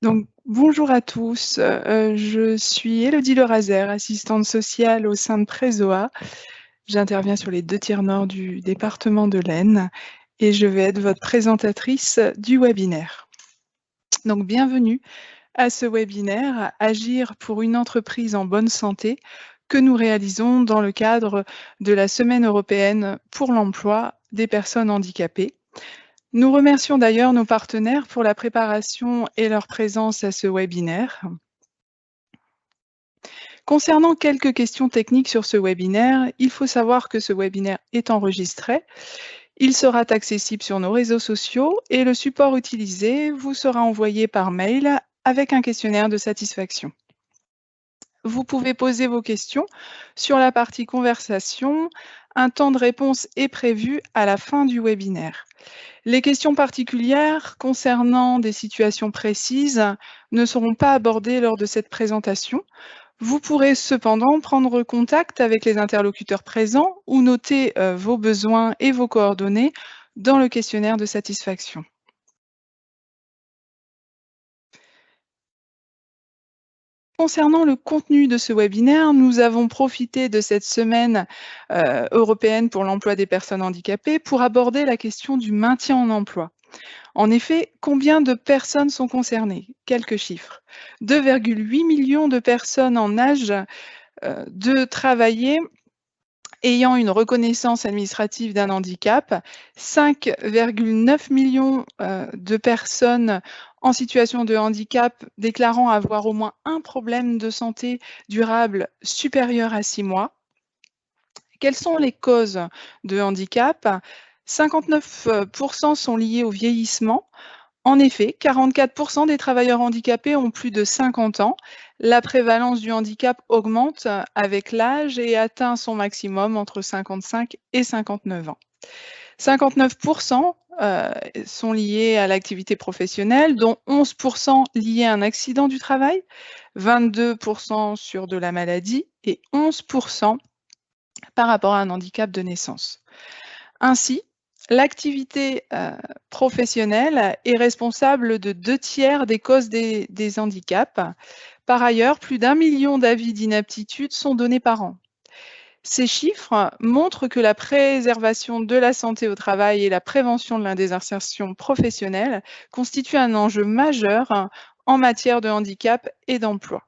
Donc, bonjour à tous, je suis Élodie Lerazer, assistante sociale au sein de Prézoa. J'interviens sur les 2 tiers nord du département de l'Aisne et je vais être votre présentatrice du webinaire. Donc, bienvenue à ce webinaire Agir pour une entreprise en bonne santé que nous réalisons dans le cadre de la Semaine européenne pour l'emploi des personnes handicapées. Nous remercions d'ailleurs nos partenaires pour la préparation et leur présence à ce webinaire. Concernant quelques questions techniques sur ce webinaire, il faut savoir que ce webinaire est enregistré. Il sera accessible sur nos réseaux sociaux et le support utilisé vous sera envoyé par mail avec un questionnaire de satisfaction. Vous pouvez poser vos questions sur la partie conversation. Un temps de réponse est prévu à la fin du webinaire. Les questions particulières concernant des situations précises ne seront pas abordées lors de cette présentation. Vous pourrez cependant prendre contact avec les interlocuteurs présents ou noter vos besoins et vos coordonnées dans le questionnaire de satisfaction. Concernant le contenu de ce webinaire, nous avons profité de cette semaine européenne pour l'emploi des personnes handicapées pour aborder la question du maintien en emploi. En effet, combien de personnes sont concernées? Quelques chiffres. 2,8 millions de personnes en âge de travailler ayant une reconnaissance administrative d'un handicap, 5,9 millions de personnes en situation de handicap déclarant avoir au moins un problème de santé durable supérieur à 6 mois. Quelles sont les causes de handicap? 59% sont liés au vieillissement. En effet, 44% des travailleurs handicapés ont plus de 50 ans. La prévalence du handicap augmente avec l'âge et atteint son maximum entre 55 et 59 ans. 59% sont liés à l'activité professionnelle, dont 11% liés à un accident du travail, 22% sur de la maladie et 11% par rapport à un handicap de naissance. Ainsi, l'activité professionnelle est responsable de 2 tiers des causes des handicaps. Par ailleurs, plus d'1 million d'avis d'inaptitude sont donnés par an. Ces chiffres montrent que la préservation de la santé au travail et la prévention de la désinsertion professionnelle constituent un enjeu majeur en matière de handicap et d'emploi.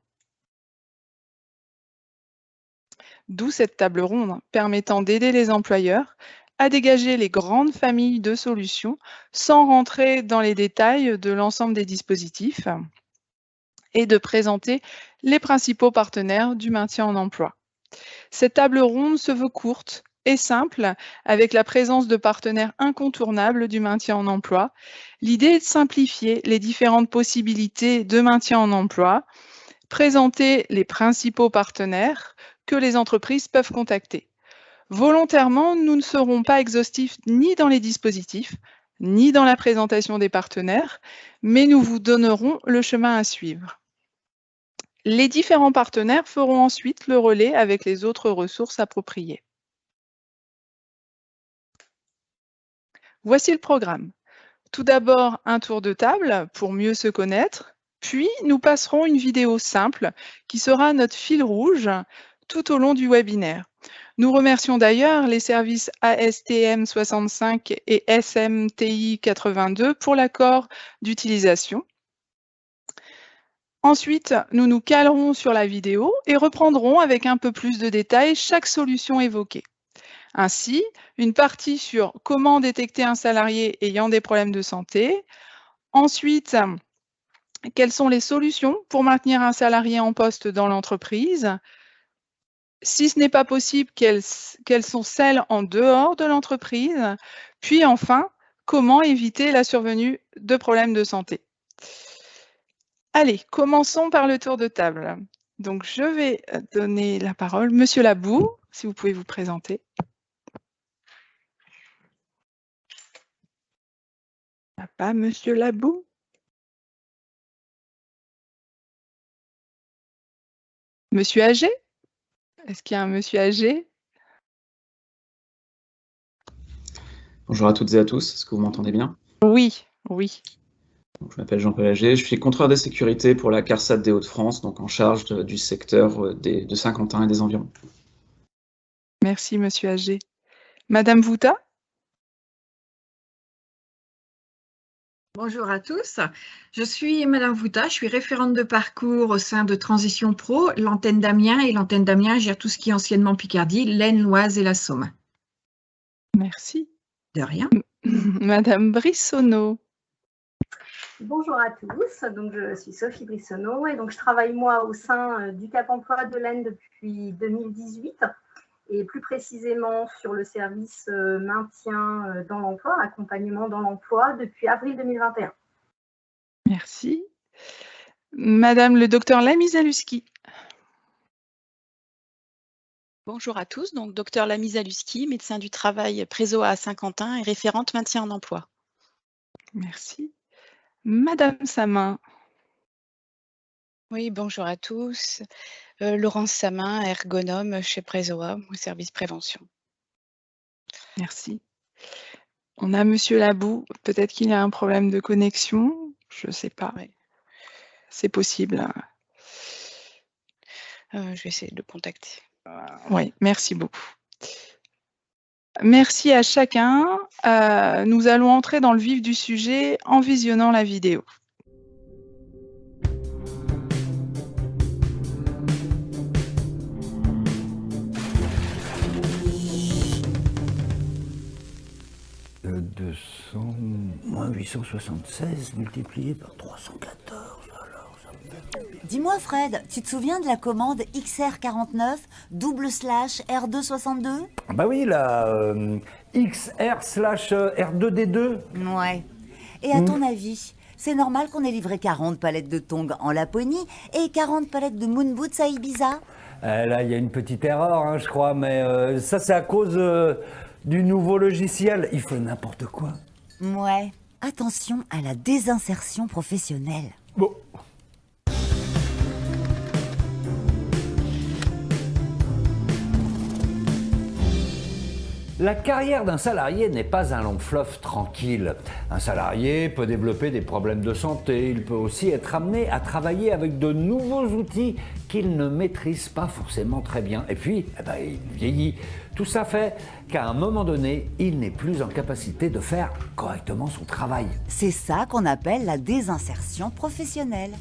D'où cette table ronde permettant d'aider les employeurs à dégager les grandes familles de solutions sans rentrer dans les détails de l'ensemble des dispositifs et de présenter les principaux partenaires du maintien en emploi. Cette table ronde se veut courte et simple avec la présence de partenaires incontournables du maintien en emploi. L'idée est de simplifier les différentes possibilités de maintien en emploi, présenter les principaux partenaires que les entreprises peuvent contacter. Volontairement, nous ne serons pas exhaustifs ni dans les dispositifs, ni dans la présentation des partenaires, mais nous vous donnerons le chemin à suivre. Les différents partenaires feront ensuite le relais avec les autres ressources appropriées. Voici le programme. Tout d'abord, un tour de table pour mieux se connaître, puis nous passerons une vidéo simple qui sera notre fil rouge tout au long du webinaire. Nous remercions d'ailleurs les services ASTM 65 et SMTI 82 pour l'accord d'utilisation. Ensuite, nous nous calerons sur la vidéo et reprendrons avec un peu plus de détails chaque solution évoquée. Ainsi, une partie sur comment détecter un salarié ayant des problèmes de santé. Ensuite, quelles sont les solutions pour maintenir un salarié en poste dans l'entreprise? Si ce n'est pas possible, quelles sont celles en dehors de l'entreprise? Puis enfin, comment éviter la survenue de problèmes de santé? Allez, commençons par le tour de table. Donc, je vais donner la parole. Monsieur Labou, si vous pouvez vous présenter. Pas Monsieur Labou? Monsieur âgé? Est-ce qu'il y a un monsieur âgé? Bonjour à toutes et à tous, est-ce que vous m'entendez bien? Oui, oui. Donc, je m'appelle Jean-Paul Ager, je suis contrôleur de sécurité pour la CARSAT des Hauts-de-France, donc en charge du secteur de Saint-Quentin et des environs. Merci, monsieur Ager. Madame Vouta? Bonjour à tous, je suis Madame Vouta, je suis référente de parcours au sein de Transition Pro, l'antenne d'Amiens, et l'antenne d'Amiens gère tout ce qui est anciennement Picardie, l'Aisne, l'Oise et la Somme. Merci. De rien. Madame Brissonneau? Bonjour à tous, donc je suis Sophie Brissonneau et donc je travaille moi au sein du Cap Emploi de l'Aisne depuis 2018 et plus précisément sur le service maintien dans l'emploi, accompagnement dans l'emploi depuis avril 2021. Merci. Madame le docteur Lamizaluski? Bonjour à tous, donc docteur Lamizaluski, médecin du travail Présoa à Saint-Quentin et référente maintien en emploi. Merci. Madame Samin? Oui, bonjour à tous. Laurence Samin, ergonome chez Présoa au service prévention. Merci. On a monsieur Labou, peut-être qu'il y a un problème de connexion, je ne sais pas. Ouais. C'est possible. Je vais essayer de le contacter. Oui, merci beaucoup. Merci à chacun. Nous allons entrer dans le vif du sujet en visionnant la vidéo. Le 200 moins 876 multiplié par 314. Alors, ça me fait... Dis-moi Fred, tu te souviens de la commande XR49 /R262? Bah oui, la XR/R2D2. Ouais. Et à ton avis, c'est normal qu'on ait livré 40 palettes de tongs en Laponie et 40 palettes de moon boots à Ibiza? Là, il y a une petite erreur, hein, je crois, mais ça, c'est à cause du nouveau logiciel. Il fait n'importe quoi. Ouais. Attention à la désinsertion professionnelle. Bon. La carrière d'un salarié n'est pas un long fleuve tranquille. Un salarié peut développer des problèmes de santé, il peut aussi être amené à travailler avec de nouveaux outils qu'il ne maîtrise pas forcément très bien. Et puis, il vieillit. Tout ça fait qu'à un moment donné, il n'est plus en capacité de faire correctement son travail. C'est ça qu'on appelle la désinsertion professionnelle.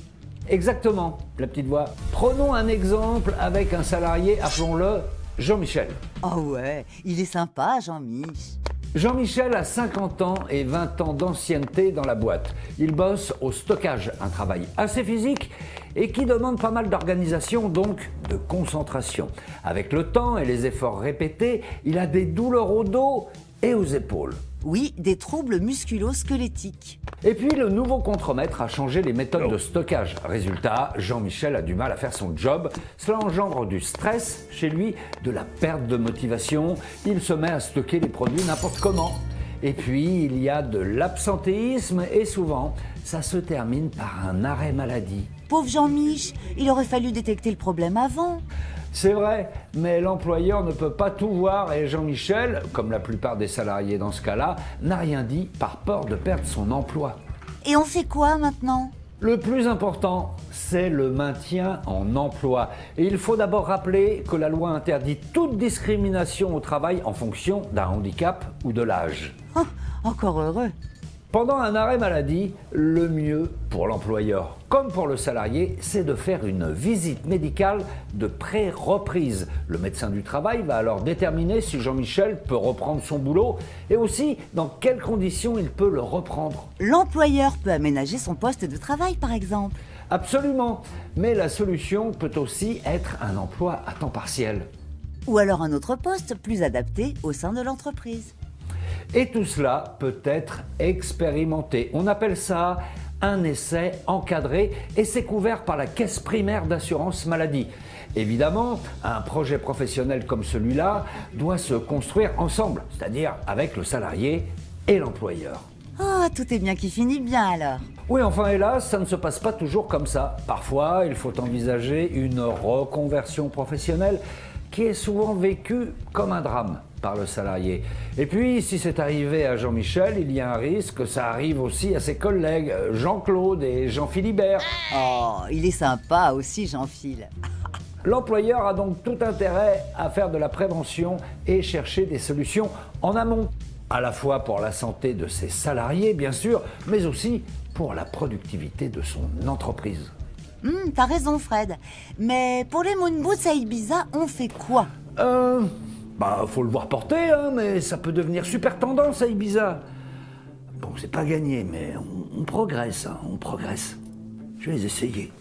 Exactement, la petite voix. Prenons un exemple avec un salarié, appelons-le Jean-Michel. Oh ouais, il est sympa Jean-Mich. Jean-Michel a 50 ans et 20 ans d'ancienneté dans la boîte. Il bosse au stockage, un travail assez physique et qui demande pas mal d'organisation, donc de concentration. Avec le temps et les efforts répétés, il a des douleurs au dos et aux épaules. Oui, des troubles musculo-squelettiques. Et puis le nouveau contremaître a changé les méthodes de stockage. Résultat, Jean-Michel a du mal à faire son job. Cela engendre du stress chez lui, de la perte de motivation. Il se met à stocker les produits n'importe comment. Et puis il y a de l'absentéisme et souvent ça se termine par un arrêt maladie. Pauvre Jean-Mich, il aurait fallu détecter le problème avant. C'est vrai, mais l'employeur ne peut pas tout voir et Jean-Michel, comme la plupart des salariés dans ce cas-là, n'a rien dit par peur de perdre son emploi. Et on fait quoi maintenant? Le plus important, c'est le maintien en emploi. Et il faut d'abord rappeler que la loi interdit toute discrimination au travail en fonction d'un handicap ou de l'âge. Oh, encore heureux. Pendant un arrêt maladie, le mieux pour l'employeur comme pour le salarié, c'est de faire une visite médicale de pré-reprise. Le médecin du travail va alors déterminer si Jean-Michel peut reprendre son boulot et aussi dans quelles conditions il peut le reprendre. L'employeur peut aménager son poste de travail par exemple. Absolument, mais la solution peut aussi être un emploi à temps partiel. Ou alors un autre poste plus adapté au sein de l'entreprise. Et tout cela peut être expérimenté. On appelle ça un essai encadré et c'est couvert par la caisse primaire d'assurance maladie. Évidemment, un projet professionnel comme celui-là doit se construire ensemble, c'est-à-dire avec le salarié et l'employeur. Ah, tout est bien qui finit bien alors. Oui, enfin hélas, ça ne se passe pas toujours comme ça. Parfois, il faut envisager une reconversion professionnelle qui est souvent vécue comme un drame. par le salarié. Et puis, si c'est arrivé à Jean-Michel, il y a un risque que ça arrive aussi à ses collègues, Jean-Claude et Jean-Philibert. Oh, il est sympa aussi, Jean-Phil. L'employeur a donc tout intérêt à faire de la prévention et chercher des solutions en amont, à la fois pour la santé de ses salariés, bien sûr, mais aussi pour la productivité de son entreprise. T'as raison, Fred. Mais pour les moon boots à Ibiza, on fait quoi? Faut le voir porter, hein, mais ça peut devenir super tendance à Ibiza. Bon, c'est pas gagné, mais on progresse, hein, on progresse. Je vais les essayer.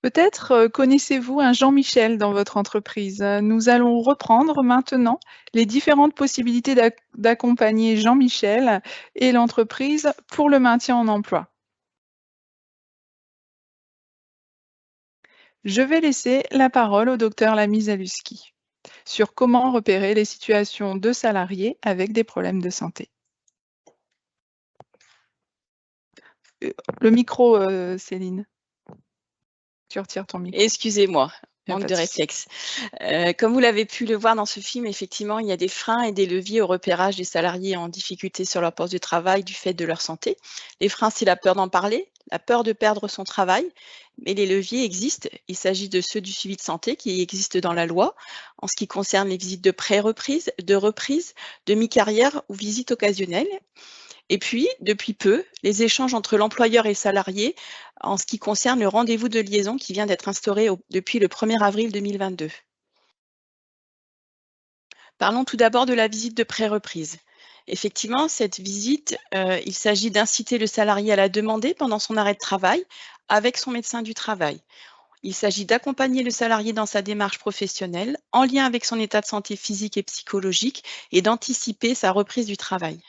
Peut-être connaissez-vous un Jean-Michel dans votre entreprise. Nous allons reprendre maintenant les différentes possibilités d'accompagner Jean-Michel et l'entreprise pour le maintien en emploi. Je vais laisser la parole au docteur Lamy-Zaluski sur comment repérer les situations de salariés avec des problèmes de santé. Le micro, Céline. Tu retires ton micro. Excusez-moi, Y a manque pas de de souci. réflexe. Comme vous l'avez pu le voir dans ce film, effectivement, il y a des freins et des leviers au repérage des salariés en difficulté sur leur poste de travail du fait de leur santé. Les freins, c'est la peur d'en parler, la peur de perdre son travail, mais les leviers existent. Il s'agit de ceux du suivi de santé qui existent dans la loi en ce qui concerne les visites de pré-reprise, de reprise, de mi-carrière ou visites occasionnelles. Et puis, depuis peu, les échanges entre l'employeur et le salarié en ce qui concerne le rendez-vous de liaison qui vient d'être instauré depuis le 1er avril 2022. Parlons tout d'abord de la visite de pré-reprise. Effectivement, cette visite, il s'agit d'inciter le salarié à la demander pendant son arrêt de travail avec son médecin du travail. Il s'agit d'accompagner le salarié dans sa démarche professionnelle en lien avec son état de santé physique et psychologique et d'anticiper sa reprise du travail.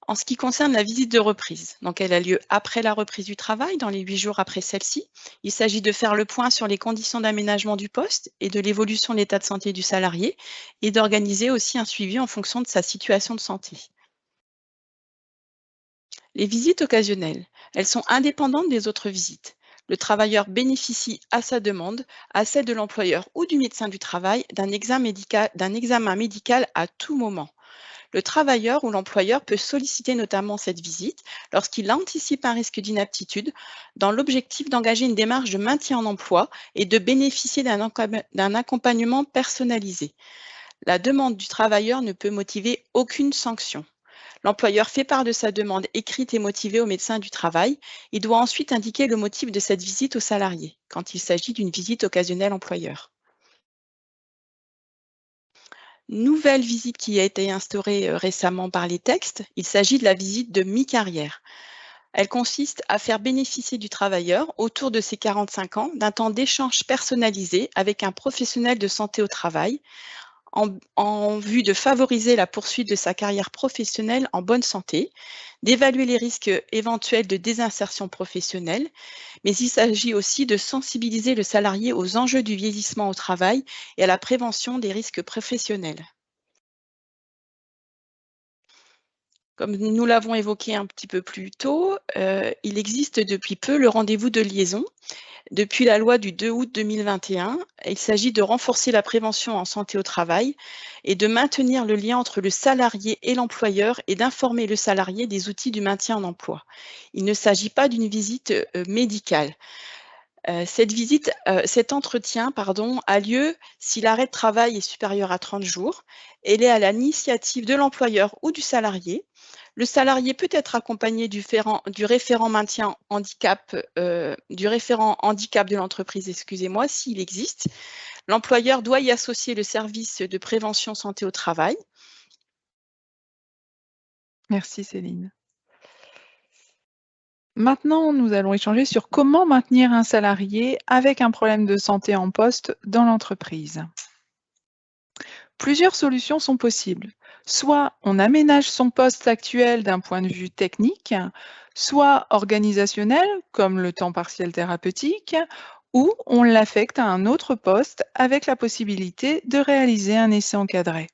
En ce qui concerne la visite de reprise, donc elle a lieu après la reprise du travail, dans les 8 jours après celle-ci. Il s'agit de faire le point sur les conditions d'aménagement du poste et de l'évolution de l'état de santé du salarié et d'organiser aussi un suivi en fonction de sa situation de santé. Les visites occasionnelles, elles sont indépendantes des autres visites. Le travailleur bénéficie à sa demande, à celle de l'employeur ou du médecin du travail, d'un examen médical à tout moment. Le travailleur ou l'employeur peut solliciter notamment cette visite lorsqu'il anticipe un risque d'inaptitude dans l'objectif d'engager une démarche de maintien en emploi et de bénéficier d'un accompagnement personnalisé. La demande du travailleur ne peut motiver aucune sanction. L'employeur fait part de sa demande écrite et motivée au médecin du travail. Il doit ensuite indiquer le motif de cette visite au salarié quand il s'agit d'une visite occasionnelle employeur. Nouvelle visite qui a été instaurée récemment par les textes, il s'agit de la visite de mi-carrière. Elle consiste à faire bénéficier du travailleur, autour de ses 45 ans, d'un temps d'échange personnalisé avec un professionnel de santé au travail, en vue de favoriser la poursuite de sa carrière professionnelle en bonne santé, d'évaluer les risques éventuels de désinsertion professionnelle, mais il s'agit aussi de sensibiliser le salarié aux enjeux du vieillissement au travail et à la prévention des risques professionnels. Comme nous l'avons évoqué un petit peu plus tôt, il existe depuis peu le rendez-vous de liaison. Depuis la loi du 2 août 2021, il s'agit de renforcer la prévention en santé au travail et de maintenir le lien entre le salarié et l'employeur et d'informer le salarié des outils du maintien en emploi. Il ne s'agit pas d'une visite médicale. Cet entretien a lieu si l'arrêt de travail est supérieur à 30 jours. Elle est à l'initiative de l'employeur ou du salarié. Le salarié peut être accompagné du référent maintien handicap, du référent handicap de l'entreprise, excusez-moi, s'il existe. L'employeur doit y associer le service de prévention santé au travail. Merci Céline. Maintenant, nous allons échanger sur comment maintenir un salarié avec un problème de santé en poste dans l'entreprise. Plusieurs solutions sont possibles. Soit on aménage son poste actuel d'un point de vue technique, soit organisationnel, comme le temps partiel thérapeutique, ou on l'affecte à un autre poste avec la possibilité de réaliser un essai encadré.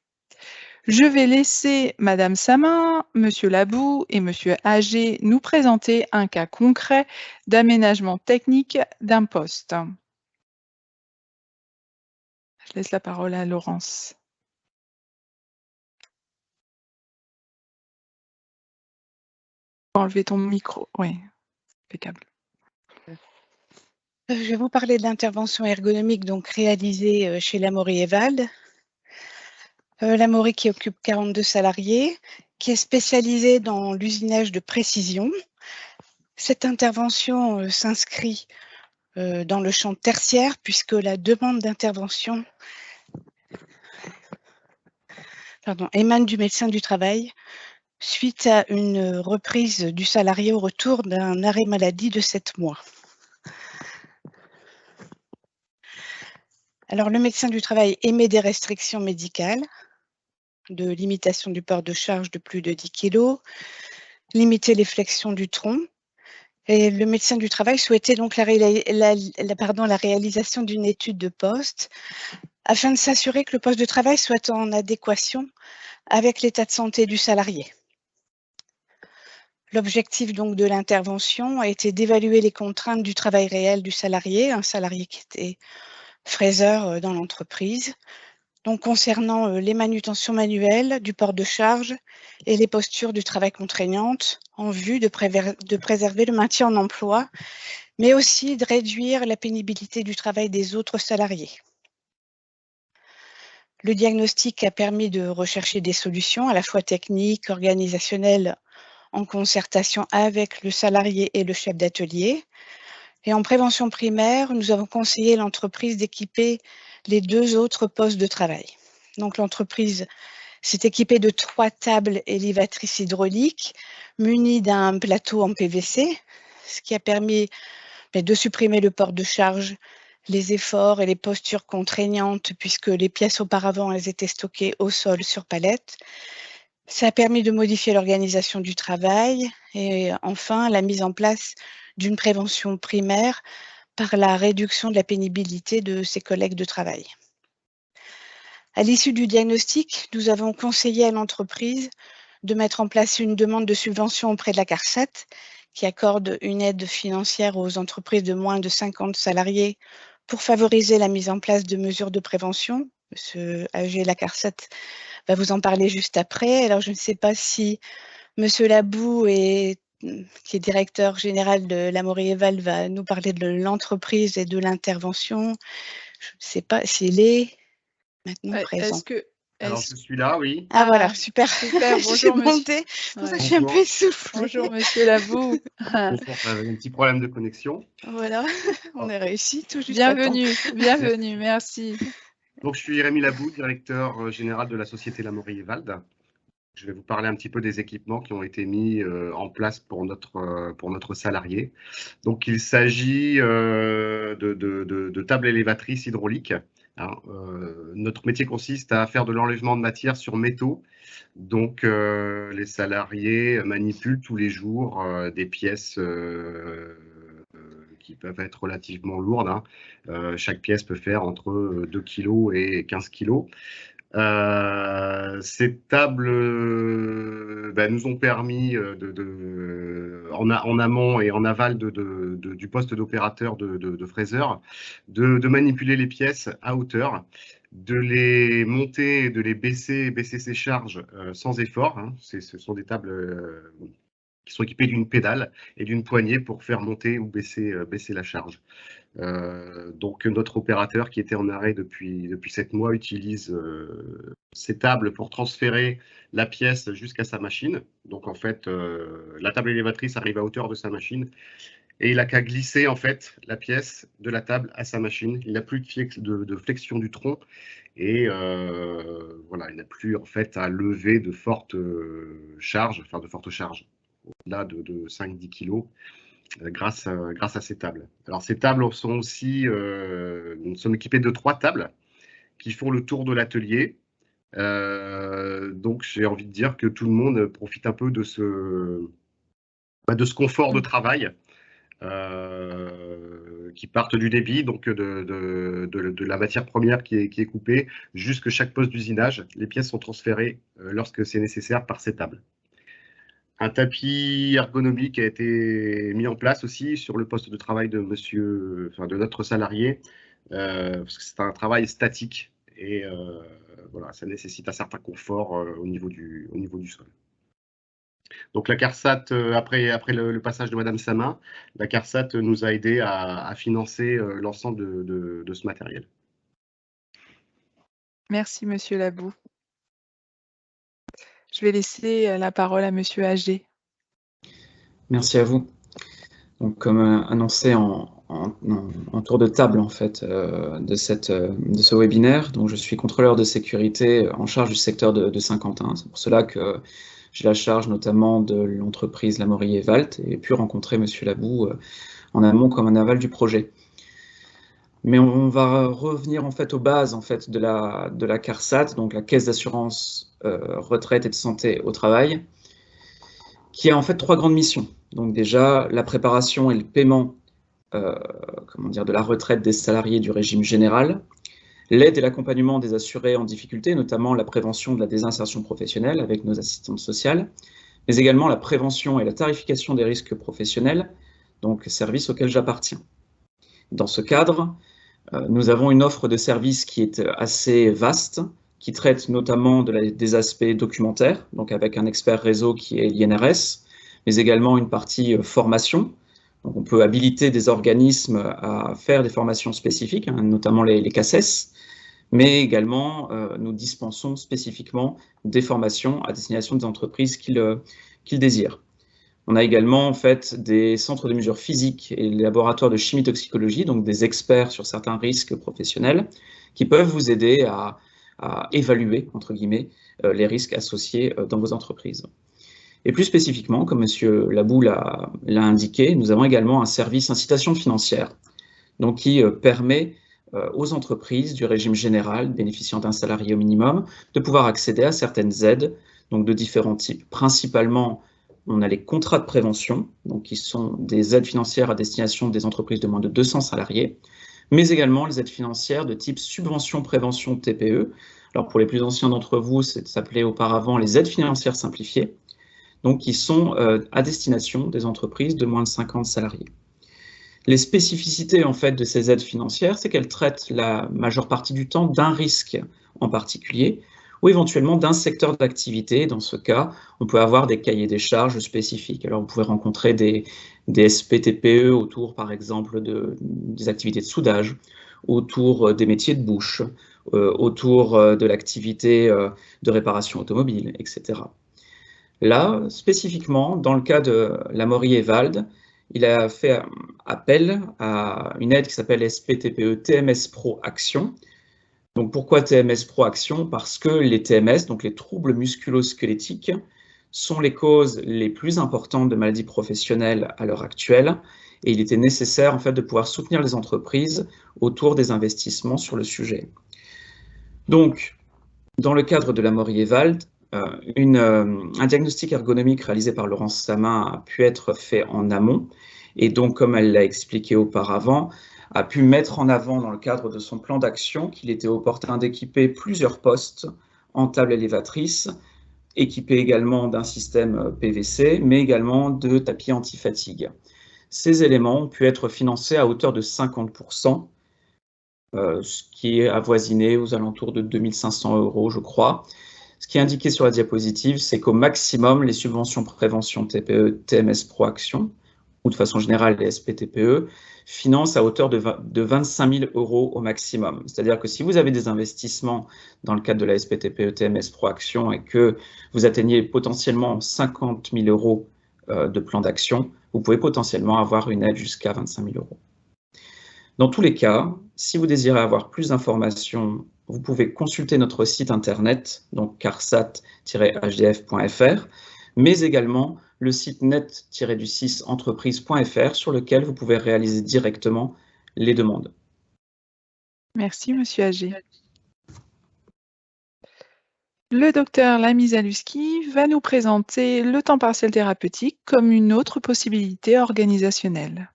Je vais laisser Madame Samin, Monsieur Labou et Monsieur Agé nous présenter un cas concret d'aménagement technique d'un poste. Je laisse la parole à Laurence. Enlever ton micro, oui, impeccable. Je vais vous parler de l'intervention ergonomique donc réalisée chez Lamourie et Valde. Lamourie qui occupe 42 salariés, qui est spécialisée dans l'usinage de précision. Cette intervention s'inscrit dans le champ tertiaire puisque la demande d'intervention émane du médecin du travail suite à une reprise du salarié au retour d'un arrêt maladie de 7 mois. Alors, le médecin du travail émet des restrictions médicales de limitation du port de charge de plus de 10 kg, limiter les flexions du tronc. Et le médecin du travail souhaitait donc la réalisation d'une étude de poste afin de s'assurer que le poste de travail soit en adéquation avec l'état de santé du salarié. L'objectif donc de l'intervention a été d'évaluer les contraintes du travail réel du salarié, un salarié qui était fraiseur dans l'entreprise, donc concernant les manutentions manuelles, du port de charge et les postures du travail contraignantes en vue de préserver le maintien en emploi, mais aussi de réduire la pénibilité du travail des autres salariés. Le diagnostic a permis de rechercher des solutions à la fois techniques, organisationnelles, en concertation avec le salarié et le chef d'atelier. Et en prévention primaire, nous avons conseillé l'entreprise d'équiper les 2 autres postes de travail. Donc l'entreprise s'est équipée de 3 tables élévatrices hydrauliques munies d'un plateau en PVC, ce qui a permis de supprimer le port de charge, les efforts et les postures contraignantes puisque les pièces auparavant elles étaient stockées au sol sur palette. Ça a permis de modifier l'organisation du travail et enfin la mise en place d'une prévention primaire par la réduction de la pénibilité de ses collègues de travail. À l'issue du diagnostic, nous avons conseillé à l'entreprise de mettre en place une demande de subvention auprès de la CARSAT qui accorde une aide financière aux entreprises de moins de 50 salariés pour favoriser la mise en place de mesures de prévention. Monsieur Agé, la CARSAT va vous en parler juste après. Alors, je ne sais pas si Monsieur Labou, qui est directeur général de Lamourie et Valde, va nous parler de l'entreprise et de l'intervention. Je ne sais pas s'il est maintenant présent. Alors, je suis là, oui. Ah voilà, super. Super, bonjour monsieur. C'est pour ça que je suis un peu essoufflée. Bonjour monsieur Labou. Bonjour, un petit problème de connexion. Voilà, on a réussi tout juste. Bienvenue, merci. Donc, je suis Rémi Labou, directeur général de la société Lamourie et Valde. Je vais vous parler un petit peu des équipements qui ont été mis en place pour notre salarié. Donc, il s'agit de tables élévatrices hydrauliques. Hein, notre métier consiste à faire de l'enlèvement de matière sur métaux. Donc, les salariés manipulent tous les jours des pièces qui peuvent être relativement lourdes. Hein. Chaque pièce peut faire entre 2 kg et 15 kg. Ces tables nous ont permis, en amont et en aval du poste d'opérateur de fraiseur, de manipuler les pièces à hauteur, de les monter et de les baisser ses charges sans effort. Hein. Ce sont des tables qui sont équipées d'une pédale et d'une poignée pour faire monter ou baisser la charge. Donc notre opérateur qui était en arrêt depuis 7 mois utilise ces tables pour transférer la pièce jusqu'à sa machine. Donc en fait, la table élévatrice arrive à hauteur de sa machine et il n'a qu'à glisser en fait la pièce de la table à sa machine. Il n'a plus de flexion du tronc et voilà, il n'a plus en fait à lever de fortes charges, au-delà de 5-10 kg. Grâce à ces tables. Alors ces tables sont aussi, nous sommes équipés de 3 tables qui font le tour de l'atelier. Donc, j'ai envie de dire que tout le monde profite un peu de ce confort de travail qui partent du débit, donc de la matière première qui est coupée, jusque chaque poste d'usinage. Les pièces sont transférées lorsque c'est nécessaire par ces tables. Un tapis ergonomique a été mis en place aussi sur le poste de travail de notre salarié, parce que c'est un travail statique et voilà, ça nécessite un certain confort au niveau du sol. Donc la CARSAT, après le passage de Madame Samin, la CARSAT nous a aidé à financer l'ensemble de ce matériel. Merci, Monsieur Labou. Je vais laisser la parole à Monsieur Agé. Merci à vous. Donc, comme annoncé en tour de table en fait de ce webinaire, donc je suis contrôleur de sécurité en charge du secteur de Saint-Quentin. C'est pour cela que j'ai la charge notamment de l'entreprise Lamorie et Valt et pu rencontrer Monsieur Labou en amont comme en aval du projet. Mais on va revenir en fait aux bases en fait de la CARSAT, donc la Caisse d'assurance retraite et de santé au travail, qui a en fait 3 grandes missions. Donc déjà la préparation et le paiement de la retraite des salariés du régime général, l'aide et l'accompagnement des assurés en difficulté, notamment la prévention de la désinsertion professionnelle avec nos assistantes sociales, mais également la prévention et la tarification des risques professionnels, donc services auxquels j'appartiens. Dans ce cadre, nous avons une offre de services qui est assez vaste, qui traite notamment des aspects documentaires, donc avec un expert réseau qui est l'INRS, mais également une partie formation. Donc on peut habiliter des organismes à faire des formations spécifiques, notamment les CACES, mais également nous dispensons spécifiquement des formations à destination des entreprises qu'ils désirent. On a également en fait des centres de mesure physique et des laboratoires de chimie toxicologie, donc des experts sur certains risques professionnels, qui peuvent vous aider à évaluer, entre guillemets, les risques associés dans vos entreprises. Et plus spécifiquement, comme M. Labou l'a indiqué, nous avons également un service incitation financière, donc qui permet aux entreprises du régime général bénéficiant d'un salarié au minimum de pouvoir accéder à certaines aides, donc de différents types. Principalement, on a les contrats de prévention, donc qui sont des aides financières à destination des entreprises de moins de 200 salariés, mais également les aides financières de type subvention prévention TPE. Alors pour les plus anciens d'entre vous, ça s'appelait auparavant les aides financières simplifiées, donc qui sont à destination des entreprises de moins de 50 salariés. Les spécificités en fait de ces aides financières, c'est qu'elles traitent la majeure partie du temps d'un risque en particulier, ou éventuellement d'un secteur d'activité. Dans ce cas, on peut avoir des cahiers des charges spécifiques. Alors vous pouvez rencontrer des SPTPE autour, par exemple, des activités de soudage, autour des métiers de bouche, autour de l'activité de réparation automobile, etc. Là, spécifiquement, dans le cas de Lamorie et Valt, il a fait appel à une aide qui s'appelle SPTPE TMS Pro Action. Donc pourquoi TMS Pro Action? Parce que les TMS, donc les troubles musculo-squelettiques, sont les causes les plus importantes de maladies professionnelles à l'heure actuelle, et il était nécessaire en fait de pouvoir soutenir les entreprises autour des investissements sur le sujet. Donc, dans le cadre de Lamorie et Valt, un diagnostic ergonomique réalisé par Laurence Samin a pu être fait en amont, et donc, comme elle l'a expliqué auparavant, a pu mettre en avant dans le cadre de son plan d'action qu'il était opportun d'équiper plusieurs postes en table élévatrice, équipés également d'un système PVC, mais également de tapis anti-fatigue. Ces éléments ont pu être financés à hauteur de 50%, ce qui est avoisiné aux alentours de 2 500 €, je crois. Ce qui est indiqué sur la diapositive, c'est qu'au maximum, les subventions prévention TPE, TMS Pro Action, ou de façon générale les SPTPE, financent à hauteur de 25 000 € au maximum. C'est-à-dire que si vous avez des investissements dans le cadre de la SPTPE TMS Pro Action et que vous atteignez potentiellement 50 000 € de plan d'action, vous pouvez potentiellement avoir une aide jusqu'à 25 000 €. Dans tous les cas, si vous désirez avoir plus d'informations, vous pouvez consulter notre site internet, donc carsat-hdf.fr, mais également le site net-entreprise.fr sur lequel vous pouvez réaliser directement les demandes. Merci, Monsieur Agé. Le docteur Lamy-Zaluski va nous présenter le temps partiel thérapeutique comme une autre possibilité organisationnelle.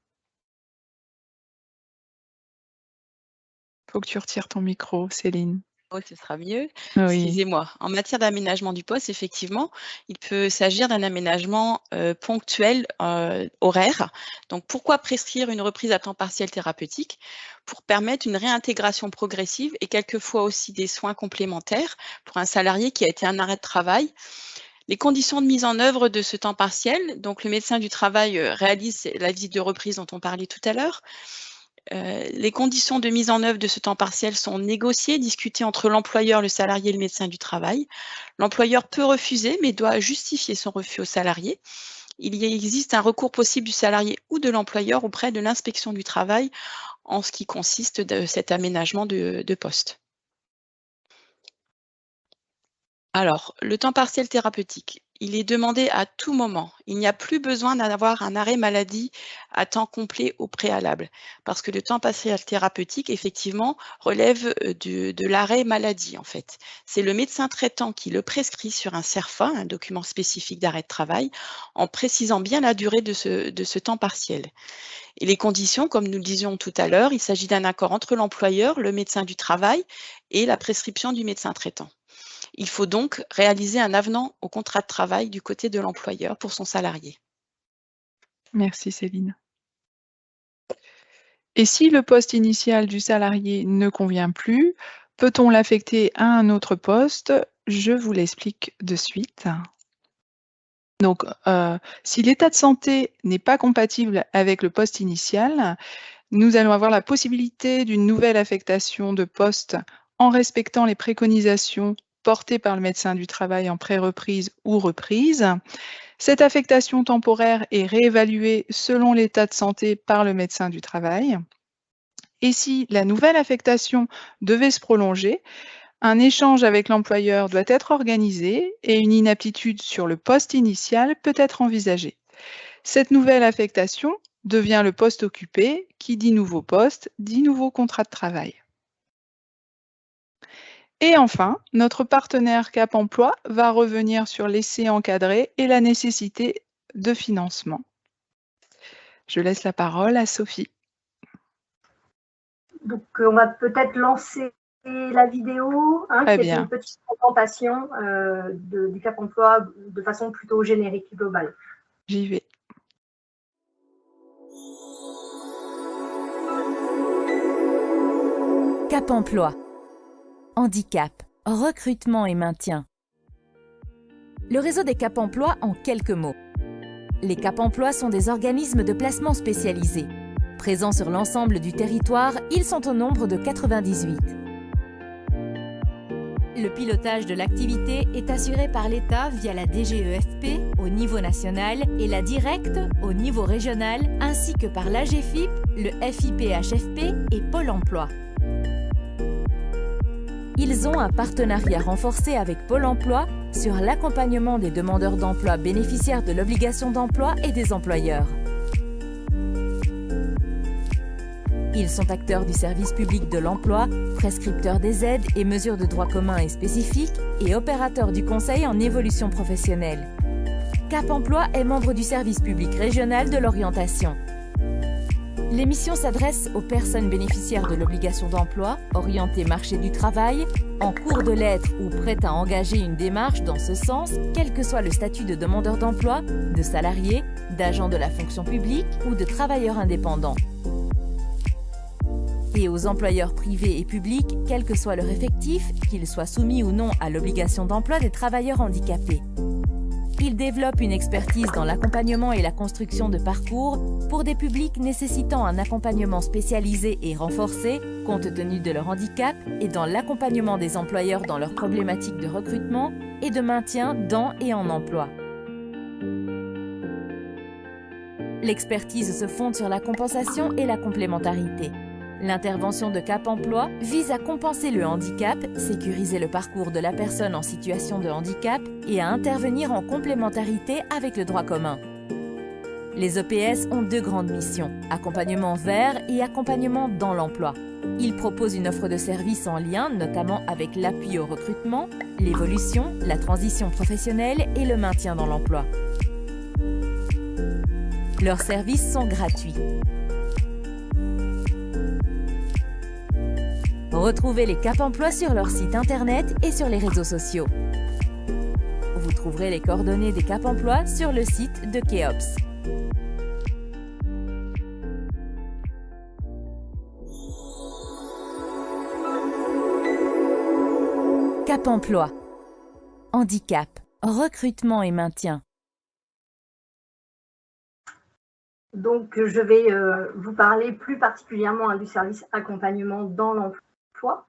Faut que tu retires ton micro, Céline. Oh, ce sera mieux. Oui. Excusez-moi. En matière d'aménagement du poste, effectivement, il peut s'agir d'un aménagement ponctuel horaire. Donc, pourquoi prescrire une reprise à temps partiel thérapeutique? Pour permettre une réintégration progressive et quelquefois aussi des soins complémentaires pour un salarié qui a été en arrêt de travail. Les conditions de mise en œuvre de ce temps partiel, donc le médecin du travail réalise la visite de reprise dont on parlait tout à l'heure. Les conditions de mise en œuvre de ce temps partiel sont négociées, discutées entre l'employeur, le salarié et le médecin du travail. L'employeur peut refuser, mais doit justifier son refus au salarié. Il existe un recours possible du salarié ou de l'employeur auprès de l'inspection du travail en ce qui consiste de cet aménagement de poste. Alors, le temps partiel thérapeutique, il est demandé à tout moment. Il n'y a plus besoin d'avoir un arrêt maladie à temps complet au préalable, parce que le temps partiel thérapeutique, effectivement, relève de l'arrêt maladie, en fait. C'est le médecin traitant qui le prescrit sur un CERFA, un document spécifique d'arrêt de travail, en précisant bien la durée de ce temps partiel. Et les conditions, comme nous le disions tout à l'heure, il s'agit d'un accord entre l'employeur, le médecin du travail et la prescription du médecin traitant. Il faut donc réaliser un avenant au contrat de travail du côté de l'employeur pour son salarié. Merci Céline. Et si le poste initial du salarié ne convient plus, peut-on l'affecter à un autre poste? Je vous l'explique de suite. Donc, si l'état de santé n'est pas compatible avec le poste initial, nous allons avoir la possibilité d'une nouvelle affectation de poste en respectant les préconisations portée par le médecin du travail en pré-reprise ou reprise. Cette affectation temporaire est réévaluée selon l'état de santé par le médecin du travail. Et si la nouvelle affectation devait se prolonger, un échange avec l'employeur doit être organisé et une inaptitude sur le poste initial peut être envisagée. Cette nouvelle affectation devient le poste occupé, qui dit nouveau poste, dit nouveau contrat de travail. Et enfin, notre partenaire Cap Emploi va revenir sur l'essai encadré et la nécessité de financement. Je laisse la parole à Sophie. Donc, on va peut-être lancer la vidéo, qui est une petite présentation du Cap Emploi de façon plutôt générique, globale. J'y vais. Cap Emploi. Handicap, recrutement et maintien. Le réseau des Cap Emploi en quelques mots. Les Cap Emploi sont des organismes de placement spécialisés. Présents sur l'ensemble du territoire, ils sont au nombre de 98. Le pilotage de l'activité est assuré par l'État via la DGEFP au niveau national et la directe au niveau régional, ainsi que par l'AGFIP, le FIPHFP et Pôle emploi. Ils ont un partenariat renforcé avec Pôle emploi sur l'accompagnement des demandeurs d'emploi bénéficiaires de l'obligation d'emploi et des employeurs. Ils sont acteurs du service public de l'emploi, prescripteurs des aides et mesures de droit commun et spécifiques et opérateurs du conseil en évolution professionnelle. Cap Emploi est membre du service public régional de l'orientation. L'émission s'adresse aux personnes bénéficiaires de l'obligation d'emploi, orientées marché du travail, en cours de lettres ou prêtes à engager une démarche dans ce sens, quel que soit le statut de demandeur d'emploi, de salarié, d'agent de la fonction publique ou de travailleur indépendant. Et aux employeurs privés et publics, quel que soit leur effectif, qu'ils soient soumis ou non à l'obligation d'emploi des travailleurs handicapés. Ils développent une expertise dans l'accompagnement et la construction de parcours pour des publics nécessitant un accompagnement spécialisé et renforcé, compte tenu de leur handicap, et dans l'accompagnement des employeurs dans leurs problématiques de recrutement et de maintien dans et en emploi. L'expertise se fonde sur la compensation et la complémentarité. L'intervention de Cap Emploi vise à compenser le handicap, sécuriser le parcours de la personne en situation de handicap et à intervenir en complémentarité avec le droit commun. Les EPS ont deux grandes missions, accompagnement vers et accompagnement dans l'emploi. Ils proposent une offre de services en lien notamment avec l'appui au recrutement, l'évolution, la transition professionnelle et le maintien dans l'emploi. Leurs services sont gratuits. Retrouvez les Cap Emploi sur leur site internet et sur les réseaux sociaux. Vous trouverez les coordonnées des Cap Emploi sur le site de Keops. Cap Emploi. Handicap, recrutement et maintien. Donc, je vais vous parler plus particulièrement du service accompagnement dans l'emploi,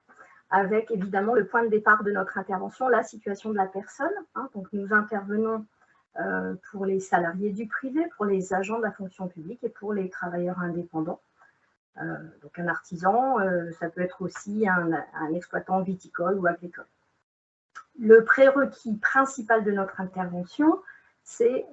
avec évidemment le point de départ de notre intervention, la situation de la personne. Donc, nous intervenons pour les salariés du privé, pour les agents de la fonction publique et pour les travailleurs indépendants. Donc, un artisan, ça peut être aussi un exploitant viticole ou agricole. Le prérequis principal de notre intervention, c'est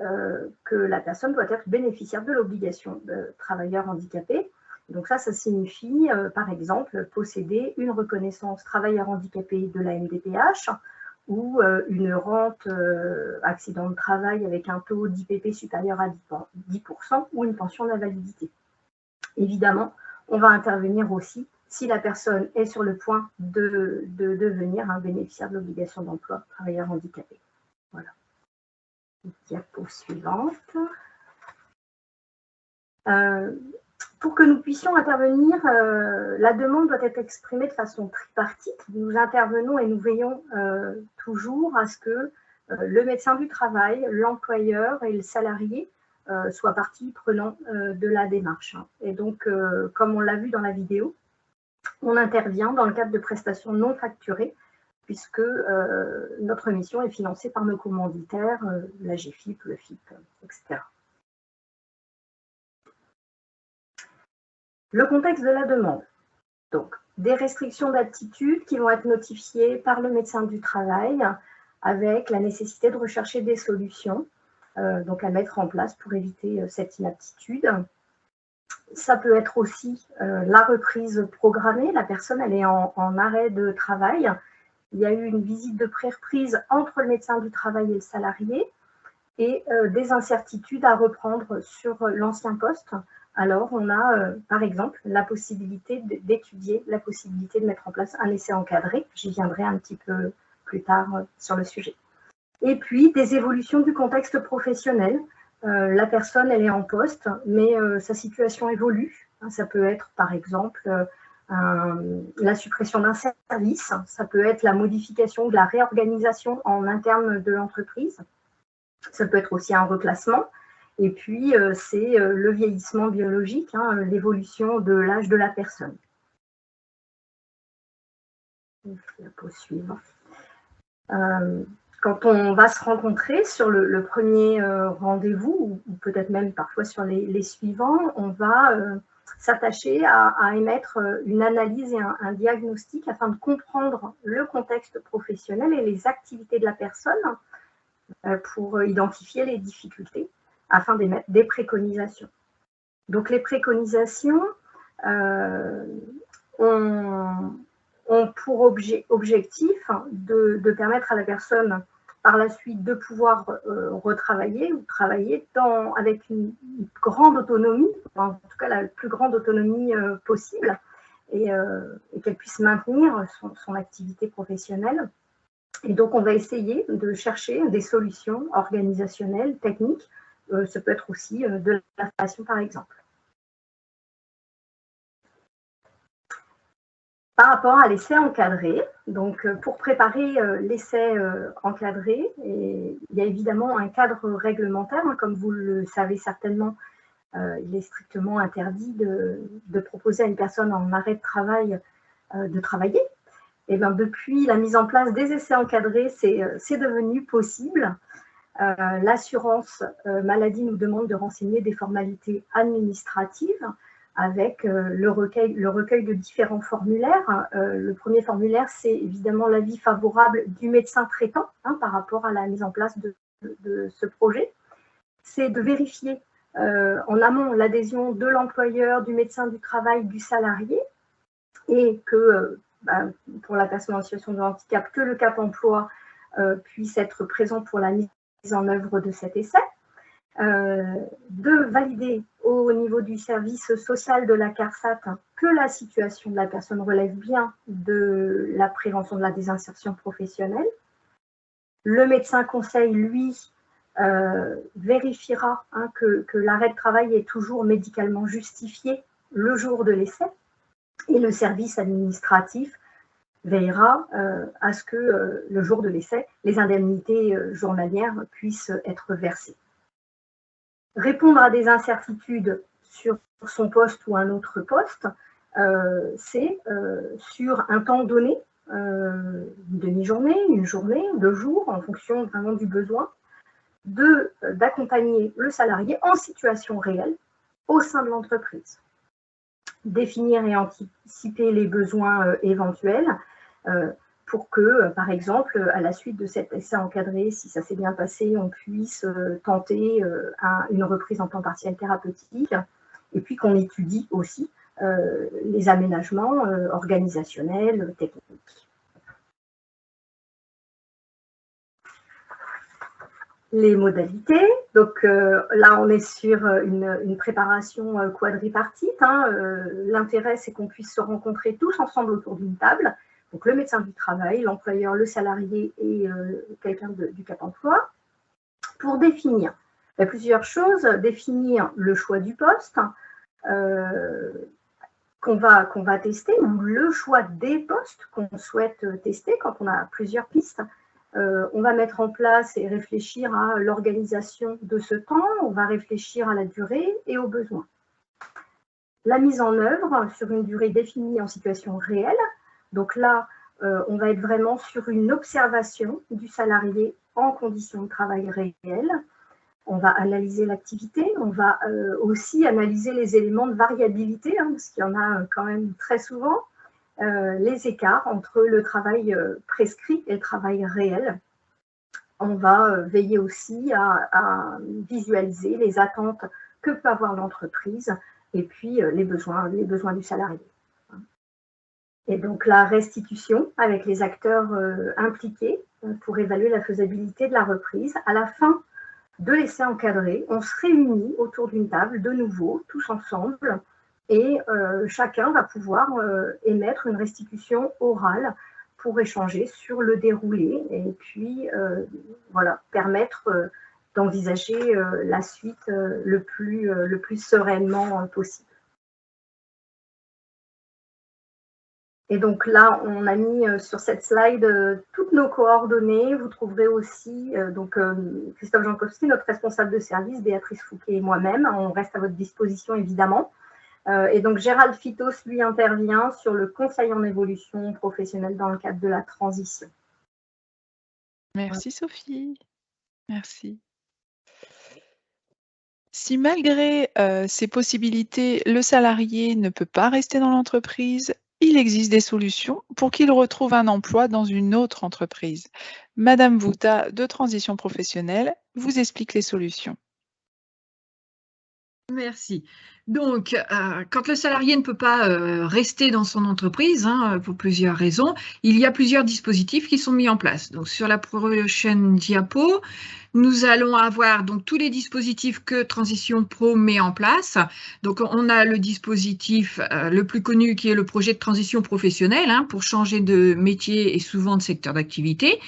que la personne doit être bénéficiaire de l'obligation de travailleur handicapé. Donc ça signifie, par exemple, posséder une reconnaissance travailleur handicapé de la MDPH ou une rente accident de travail avec un taux d'IPP supérieur à 10% ou une pension d'invalidité. Évidemment, on va intervenir aussi si la personne est sur le point de devenir un bénéficiaire de l'obligation d'emploi travailleur handicapé. Voilà. Diapo suivante. Pour que nous puissions intervenir, la demande doit être exprimée de façon tripartite. Nous intervenons et nous veillons toujours à ce que le médecin du travail, l'employeur et le salarié soient partie prenante de la démarche. Et donc, comme on l'a vu dans la vidéo, on intervient dans le cadre de prestations non facturées, puisque notre mission est financée par nos commanditaires, la GFIP, le FIP, etc. Le contexte de la demande. Donc, des restrictions d'aptitude qui vont être notifiées par le médecin du travail avec la nécessité de rechercher des solutions donc à mettre en place pour éviter cette inaptitude. Ça peut être aussi la reprise programmée. La personne, elle est en arrêt de travail. Il y a eu une visite de pré-reprise entre le médecin du travail et le salarié et des incertitudes à reprendre sur l'ancien poste. Alors, on a, par exemple, la possibilité d'étudier, la possibilité de mettre en place un essai encadré. J'y viendrai un petit peu plus tard sur le sujet. Et puis, des évolutions du contexte professionnel. La personne, elle est en poste, mais sa situation évolue. Ça peut être, par exemple, la suppression d'un service. Ça peut être la modification ou la réorganisation en interne de l'entreprise. Ça peut être aussi un reclassement. Et puis, c'est le vieillissement biologique, l'évolution de l'âge de la personne. La pause suivante. Quand on va se rencontrer sur le premier rendez-vous, ou peut-être même parfois sur les suivants, on va s'attacher à émettre une analyse et un diagnostic afin de comprendre le contexte professionnel et les activités de la personne pour identifier les difficultés afin d'émettre des préconisations. Donc les préconisations ont pour objectif de permettre à la personne par la suite de pouvoir retravailler ou travailler avec une grande autonomie, en tout cas la plus grande autonomie possible, et qu'elle puisse maintenir son activité professionnelle. Et donc on va essayer de chercher des solutions organisationnelles, techniques. Ça peut être aussi de la formation par exemple. Par rapport à l'essai encadré, donc pour préparer l'essai encadré, il y a évidemment un cadre réglementaire, comme vous le savez certainement, il est strictement interdit de proposer à une personne en arrêt de travail de travailler. Et bien, depuis la mise en place des essais encadrés, c'est devenu possible. L'assurance maladie nous demande de renseigner des formalités administratives avec le recueil de différents formulaires. Le premier formulaire, c'est évidemment l'avis favorable du médecin traitant par rapport à la mise en place de ce projet. C'est de vérifier en amont l'adhésion de l'employeur, du médecin du travail, du salarié, et que pour la personne en situation de handicap, que le Cap emploi puisse être présent pour la mise en œuvre de cet essai. De valider au niveau du service social de la CARSAT que la situation de la personne relève bien de la prévention de la désinsertion professionnelle. Le médecin conseil, lui, vérifiera que l'arrêt de travail est toujours médicalement justifié le jour de l'essai, et le service administratif veillera à ce que le jour de l'essai, les indemnités journalières puissent être versées. Répondre à des incertitudes sur son poste ou un autre poste, c'est sur un temps donné, une demi-journée, une journée, 2 jours, en fonction vraiment du besoin, d'accompagner le salarié en situation réelle au sein de l'entreprise. Définir et anticiper les besoins éventuels pour que, par exemple, à la suite de cet essai encadré, si ça s'est bien passé, on puisse tenter une reprise en temps partiel thérapeutique, et puis qu'on étudie aussi les aménagements organisationnels, techniques. Les modalités, donc là on est sur une préparation quadripartite. L'intérêt c'est qu'on puisse se rencontrer tous ensemble autour d'une table, donc le médecin du travail, l'employeur, le salarié et quelqu'un du Cap emploi, pour définir plusieurs choses, définir le choix du poste qu'on va tester, ou le choix des postes qu'on souhaite tester quand on a plusieurs pistes. On va mettre en place et réfléchir à l'organisation de ce temps, on va réfléchir à la durée et aux besoins. La mise en œuvre sur une durée définie en situation réelle, donc là, on va être vraiment sur une observation du salarié en conditions de travail réelles. On va analyser l'activité, on va aussi analyser les éléments de variabilité, parce qu'il y en a quand même très souvent. Les écarts entre le travail prescrit et le travail réel. On va veiller aussi à visualiser les attentes que peut avoir l'entreprise et puis les besoins du salarié. Et donc la restitution avec les acteurs impliqués pour évaluer la faisabilité de la reprise. À la fin de l'essai encadré, on se réunit autour d'une table de nouveau, tous ensemble, et chacun va pouvoir émettre une restitution orale pour échanger sur le déroulé et puis voilà, permettre d'envisager la suite le plus sereinement possible. Et donc là, on a mis sur cette slide toutes nos coordonnées. Vous trouverez aussi Christophe Jankowski, notre responsable de service, Béatrice Fouquet et moi-même. On reste à votre disposition évidemment. Et donc Gérald Fitos, lui, intervient sur le conseil en évolution professionnelle dans le cadre de la transition. Merci Sophie. Merci. Si malgré ces possibilités, le salarié ne peut pas rester dans l'entreprise, il existe des solutions pour qu'il retrouve un emploi dans une autre entreprise. Madame Vouta de Transition Professionnelle vous explique les solutions. Merci. Donc, quand le salarié ne peut pas rester dans son entreprise, pour plusieurs raisons, il y a plusieurs dispositifs qui sont mis en place. Donc, sur la prochaine diapo, nous allons avoir donc tous les dispositifs que Transition Pro met en place. Donc, on a le dispositif le plus connu qui est le projet de transition professionnelle pour changer de métier et souvent de secteur d'activité.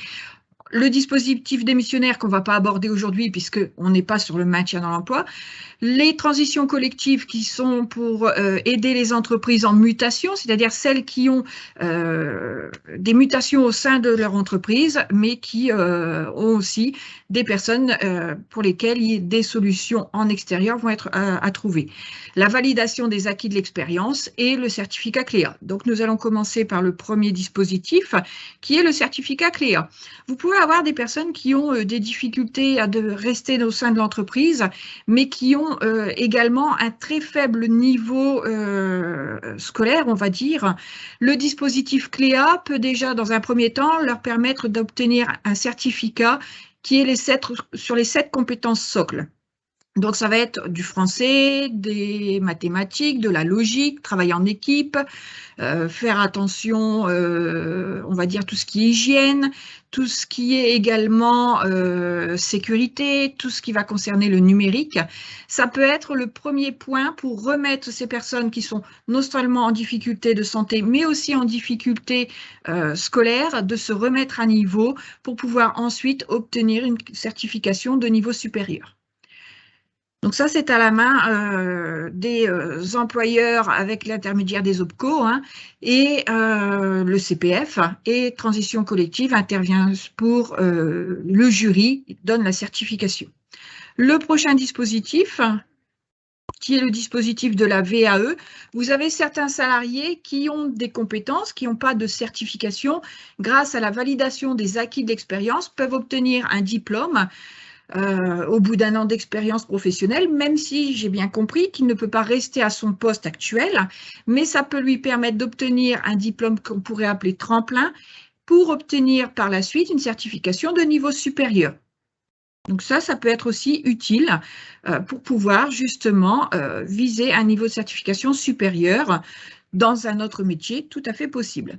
Le dispositif démissionnaire qu'on ne va pas aborder aujourd'hui puisqu'on n'est pas sur le maintien dans l'emploi. Les transitions collectives qui sont pour aider les entreprises en mutation, c'est-à-dire celles qui ont des mutations au sein de leur entreprise, mais qui ont aussi des personnes pour lesquelles des solutions en extérieur vont être à trouver. La validation des acquis de l'expérience et le certificat CLEA. Donc nous allons commencer par le premier dispositif qui est le certificat CLEA. Vous pouvez avoir des personnes qui ont des difficultés à rester au sein de l'entreprise, mais qui ont également un très faible niveau scolaire, on va dire. Le dispositif CLEA peut déjà, dans un premier temps, leur permettre d'obtenir un certificat qui est sur les 7 compétences socles. Donc, ça va être du français, des mathématiques, de la logique, travailler en équipe, faire attention, on va dire tout ce qui est hygiène, tout ce qui est également sécurité, tout ce qui va concerner le numérique. Ça peut être le premier point pour remettre ces personnes qui sont non seulement en difficulté de santé, mais aussi en difficulté scolaire, de se remettre à niveau pour pouvoir ensuite obtenir une certification de niveau supérieur. Donc ça, c'est à la main des employeurs avec l'intermédiaire des OPCO, hein, et le CPF et Transition collective intervient pour le jury, donne la certification. Le prochain dispositif, qui est le dispositif de la VAE, vous avez certains salariés qui ont des compétences, qui n'ont pas de certification, grâce à la validation des acquis de l'expérience, peuvent obtenir un diplôme au bout d'un an d'expérience professionnelle, même si j'ai bien compris qu'il ne peut pas rester à son poste actuel, mais ça peut lui permettre d'obtenir un diplôme qu'on pourrait appeler tremplin pour obtenir par la suite une certification de niveau supérieur. Donc ça peut être aussi utile pour pouvoir justement viser un niveau de certification supérieur dans un autre métier tout à fait possible.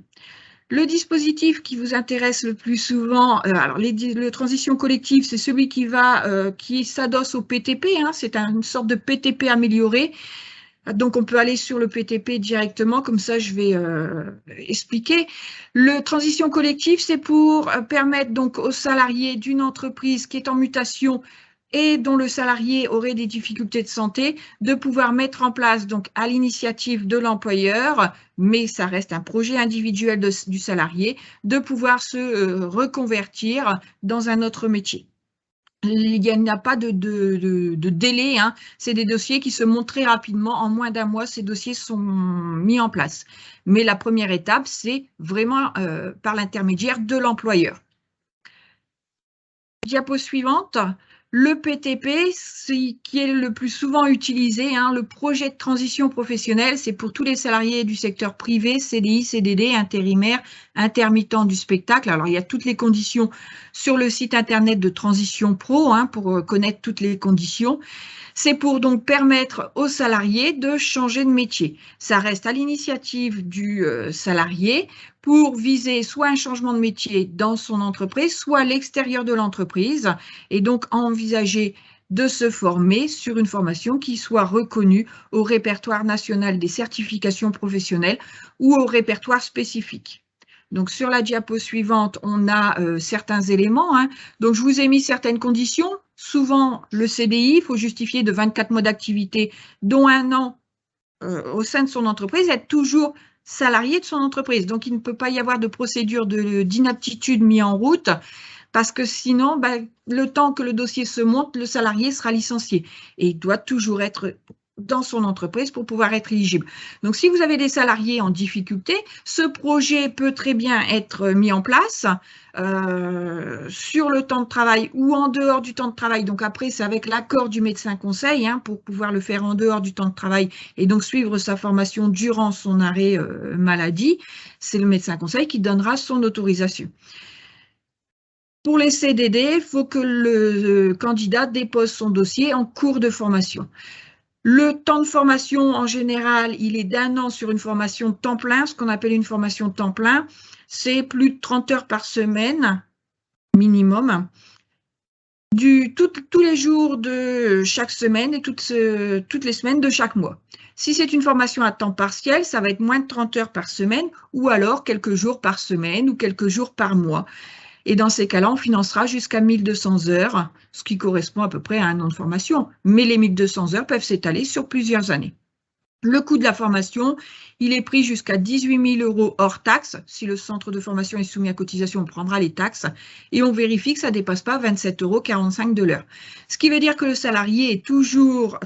Le dispositif qui vous intéresse le plus souvent, alors le transition collective, c'est celui qui s'adosse au PTP, hein, c'est une sorte de PTP amélioré. Donc, on peut aller sur le PTP directement, comme ça je vais expliquer. Le transition collective, c'est pour permettre donc aux salariés d'une entreprise qui est en mutation et dont le salarié aurait des difficultés de santé, de pouvoir mettre en place, donc à l'initiative de l'employeur, mais ça reste un projet individuel du salarié, de pouvoir se reconvertir dans un autre métier. Il n'y a pas de délai, hein. C'est des dossiers qui se montent très rapidement. En moins d'un mois, ces dossiers sont mis en place. Mais la première étape, c'est vraiment par l'intermédiaire de l'employeur. Diapo suivante. Le PTP, qui est le plus souvent utilisé, hein, le projet de transition professionnelle, c'est pour tous les salariés du secteur privé, CDI, CDD, intérimaire, intermittent du spectacle. Alors, il y a toutes les conditions sur le site internet de Transition Pro, hein, pour connaître toutes les conditions. C'est pour donc permettre aux salariés de changer de métier. Ça reste à l'initiative du salarié pour viser soit un changement de métier dans son entreprise, soit à l'extérieur de l'entreprise, et donc envisager de se former sur une formation qui soit reconnue au répertoire national des certifications professionnelles ou au répertoire spécifique. Donc, sur la diapo suivante, on a certains éléments, hein. Donc, je vous ai mis certaines conditions. Souvent, le CDI, il faut justifier de 24 mois d'activité, dont un an au sein de son entreprise, être toujours salarié de son entreprise. Donc, il ne peut pas y avoir de procédure d'inaptitude mise en route, parce que sinon, le temps que le dossier se monte, le salarié sera licencié. Et il doit toujours être dans son entreprise pour pouvoir être éligible. Donc, si vous avez des salariés en difficulté, ce projet peut très bien être mis en place sur le temps de travail ou en dehors du temps de travail. Donc, après, c'est avec l'accord du médecin conseil, hein, pour pouvoir le faire en dehors du temps de travail et donc suivre sa formation durant son arrêt maladie. C'est le médecin conseil qui donnera son autorisation. Pour les CDD, il faut que le candidat dépose son dossier en cours de formation. Le temps de formation, en général, il est d'1 an sur une formation temps plein. Ce qu'on appelle une formation temps plein, c'est plus de 30 heures par semaine, minimum, tous les jours de chaque semaine et toutes les semaines de chaque mois. Si c'est une formation à temps partiel, ça va être moins de 30 heures par semaine ou alors quelques jours par semaine ou quelques jours par mois. Et dans ces cas-là, on financera jusqu'à 1200 heures, ce qui correspond à peu près à 1 an de formation. Mais les 1200 heures peuvent s'étaler sur plusieurs années. Le coût de la formation, il est pris jusqu'à 18 000 € hors taxes. Si le centre de formation est soumis à cotisation, on prendra les taxes. Et on vérifie que ça ne dépasse pas 27,45 € de l'heure. Ce qui veut dire que le salarié est toujours,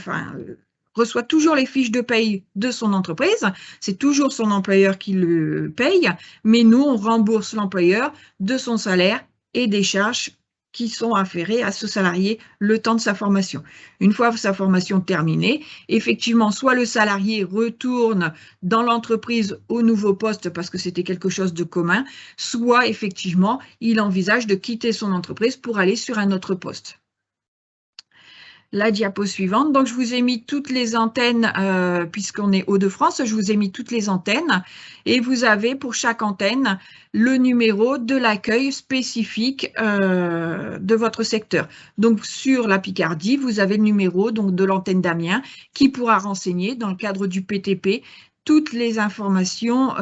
reçoit toujours les fiches de paye de son entreprise. C'est toujours son employeur qui le paye, mais nous, on rembourse l'employeur de son salaire et des charges qui sont afférées à ce salarié le temps de sa formation. Une fois sa formation terminée, effectivement, soit le salarié retourne dans l'entreprise au nouveau poste parce que c'était quelque chose de commun, soit effectivement, il envisage de quitter son entreprise pour aller sur un autre poste. la diapo suivante. Donc, je vous ai mis toutes les antennes, puisqu'on est Hauts-de-France, je vous ai mis toutes les antennes et vous avez pour chaque antenne le numéro de l'accueil spécifique de votre secteur. Donc, sur la Picardie, vous avez le numéro donc, de l'antenne d'Amiens qui pourra renseigner dans le cadre du PTP toutes les informations.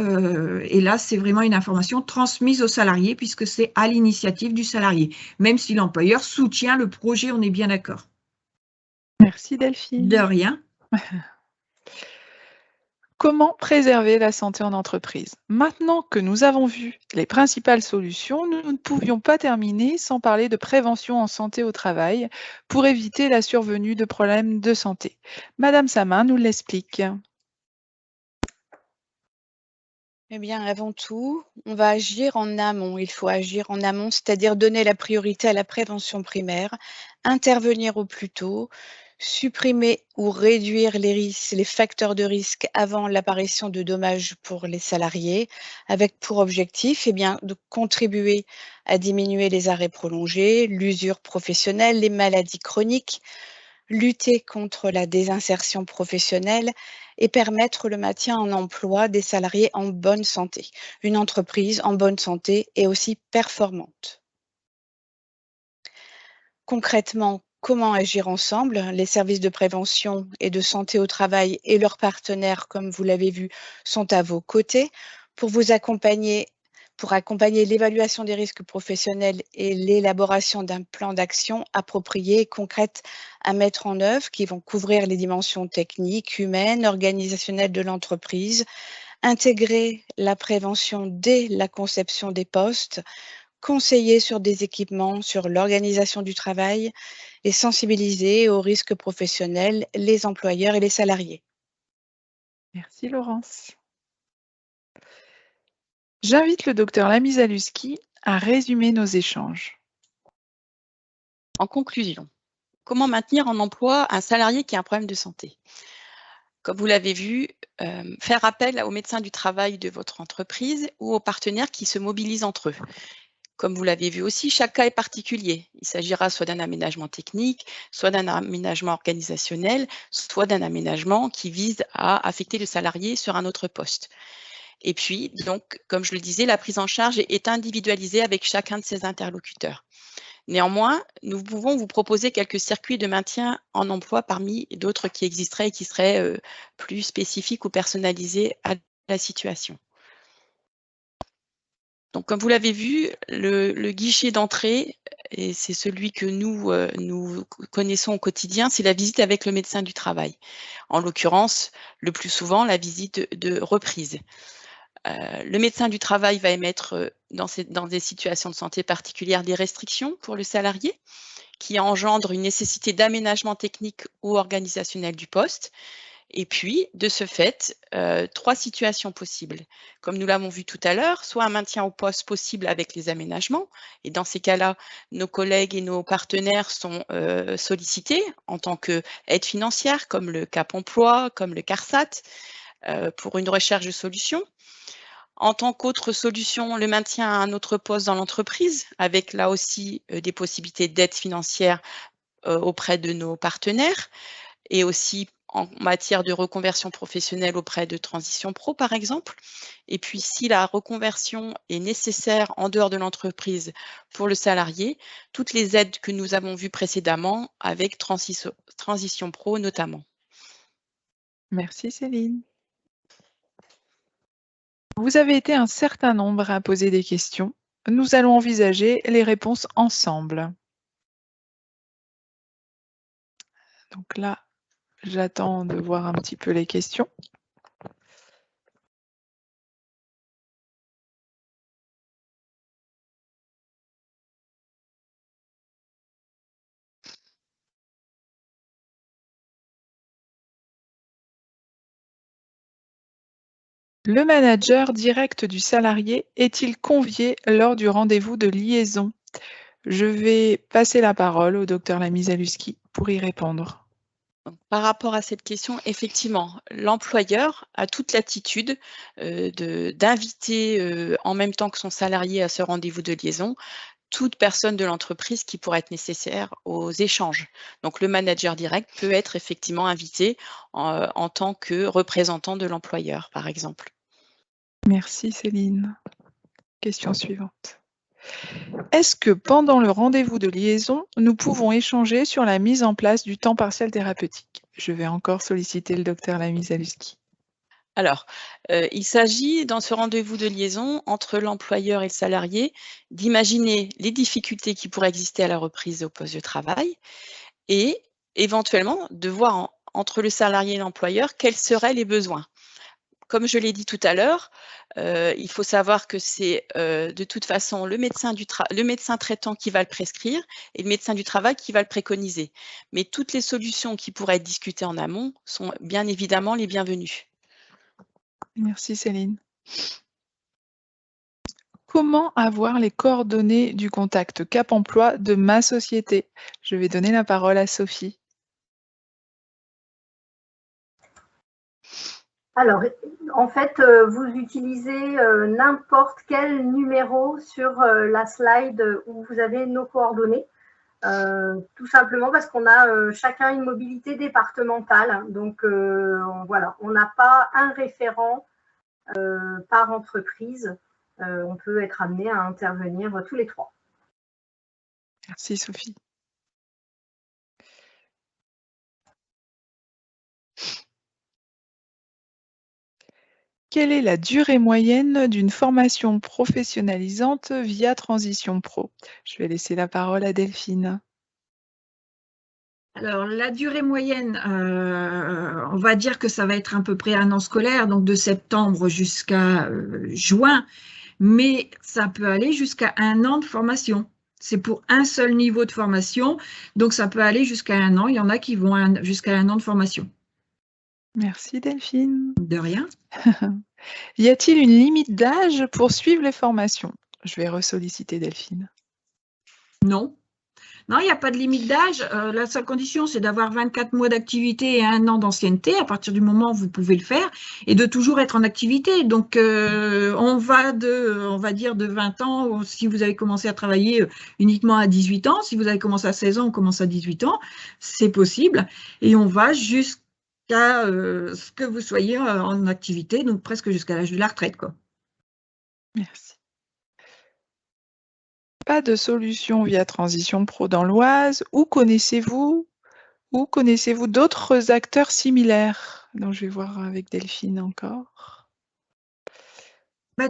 Et là, c'est vraiment une information transmise au salarié puisque c'est à l'initiative du salarié, même si l'employeur soutient le projet, on est bien d'accord. Merci Delphine. De rien. Comment préserver la santé en entreprise? Maintenant que nous avons vu les principales solutions, nous ne pouvions pas terminer sans parler de prévention en santé au travail pour éviter la survenue de problèmes de santé. Madame Samin nous l'explique. Eh bien, avant tout, on va agir en amont. Il faut agir en amont, c'est-à-dire donner la priorité à la prévention primaire, intervenir au plus tôt, supprimer ou réduire les risques, les facteurs de risque avant l'apparition de dommages pour les salariés, avec pour objectif de contribuer à diminuer les arrêts prolongés, l'usure professionnelle, les maladies chroniques, lutter contre la désinsertion professionnelle et permettre le maintien en emploi des salariés en bonne santé. Une entreprise en bonne santé est aussi performante. Concrètement, comment agir ensemble? Les services de prévention et de santé au travail et leurs partenaires, comme vous l'avez vu, sont à vos côtés pour vous accompagner. Pour accompagner l'évaluation des risques professionnels et l'élaboration d'un plan d'action approprié et concrète à mettre en œuvre qui vont couvrir les dimensions techniques, humaines, organisationnelles de l'entreprise, intégrer la prévention dès la conception des postes, conseiller sur des équipements, sur l'organisation du travail et sensibiliser aux risques professionnels les employeurs et les salariés. Merci Laurence. J'invite le docteur Lamisaluski à résumer nos échanges. En conclusion, comment maintenir en emploi un salarié qui a un problème de santé? Comme vous l'avez vu, faire appel aux médecins du travail de votre entreprise ou aux partenaires qui se mobilisent entre eux. Comme vous l'avez vu aussi, chaque cas est particulier. Il s'agira soit d'un aménagement technique, soit d'un aménagement organisationnel, soit d'un aménagement qui vise à affecter le salarié sur un autre poste. Et puis, donc, comme je le disais, la prise en charge est individualisée avec chacun de ses interlocuteurs. Néanmoins, nous pouvons vous proposer quelques circuits de maintien en emploi parmi d'autres qui existeraient et qui seraient plus spécifiques ou personnalisés à la situation. Donc, comme vous l'avez vu, le guichet d'entrée, et c'est celui que nous connaissons au quotidien, c'est la visite avec le médecin du travail. En l'occurrence, le plus souvent, la visite de reprise. Le médecin du travail va émettre dans des situations de santé particulières des restrictions pour le salarié qui engendrent une nécessité d'aménagement technique ou organisationnel du poste. Et puis, de ce fait, 3 situations possibles. Comme nous l'avons vu tout à l'heure, soit un maintien au poste possible avec les aménagements. Et dans ces cas-là, nos collègues et nos partenaires sont sollicités en tant qu'aide financière, comme le Cap Emploi, comme le CARSAT, pour une recherche de solutions. En tant qu'autre solution, le maintien à un autre poste dans l'entreprise, avec là aussi des possibilités d'aide financière auprès de nos partenaires, et aussi en matière de reconversion professionnelle auprès de Transition Pro, par exemple. Et puis, si la reconversion est nécessaire en dehors de l'entreprise pour le salarié, toutes les aides que nous avons vues précédemment avec Transition Pro notamment. Merci Céline. Vous avez été un certain nombre à poser des questions. Nous allons envisager les réponses ensemble. Donc là, j'attends de voir un petit peu les questions. Le manager direct du salarié est-il convié lors du rendez-vous de liaison? Je vais passer la parole au docteur Lamisaluski pour y répondre. Par rapport à cette question, effectivement, l'employeur a toute l'attitude d'inviter en même temps que son salarié à ce rendez-vous de liaison toute personne de l'entreprise qui pourrait être nécessaire aux échanges. Donc le manager direct peut être effectivement invité en tant que représentant de l'employeur, par exemple. Merci Céline. Question suivante. Est-ce que pendant le rendez-vous de liaison, nous pouvons échanger sur la mise en place du temps partiel thérapeutique? Je vais encore solliciter le docteur Lamy-Zaluski. Alors, il s'agit dans ce rendez-vous de liaison entre l'employeur et le salarié d'imaginer les difficultés qui pourraient exister à la reprise au poste de travail et éventuellement de voir entre le salarié et l'employeur quels seraient les besoins. Comme je l'ai dit tout à l'heure, il faut savoir que c'est de toute façon le médecin traitant qui va le prescrire et le médecin du travail qui va le préconiser. Mais toutes les solutions qui pourraient être discutées en amont sont bien évidemment les bienvenues. Merci Céline. Comment avoir les coordonnées du contact Cap Emploi de ma société? Je vais donner la parole à Sophie. Alors, en fait, vous utilisez n'importe quel numéro sur la slide où vous avez nos coordonnées, tout simplement parce qu'on a chacun une mobilité départementale. Donc, voilà, on n'a pas un référent par entreprise. On peut être amené à intervenir tous les trois. Merci Sophie. Quelle est la durée moyenne d'une formation professionnalisante via Transition Pro? Je vais laisser la parole à Delphine. Alors, la durée moyenne, on va dire que ça va être à peu près un an scolaire, donc de septembre jusqu'à juin, mais ça peut aller jusqu'à un an de formation. C'est pour un seul niveau de formation, donc ça peut aller jusqu'à un an. Il y en a qui vont jusqu'à un an de formation. Merci Delphine. De rien. Y a-t-il une limite d'âge pour suivre les formations? Je vais ressolliciter Delphine. Non. Non, il n'y a pas de limite d'âge. La seule condition, c'est d'avoir 24 mois d'activité et un an d'ancienneté. À partir du moment où vous pouvez le faire et de toujours être en activité. Donc, on va dire de 20 ans, si vous avez commencé à travailler uniquement à 18 ans. Si vous avez commencé à 16 ans, on commence à 18 ans. C'est possible. Et on va jusqu'à ce que vous soyez en activité, donc presque jusqu'à l'âge de la retraite, quoi. Merci. Pas de solution via Transition Pro dans l'Oise. Où connaissez-vous d'autres acteurs similaires? Donc, je vais voir avec Delphine encore.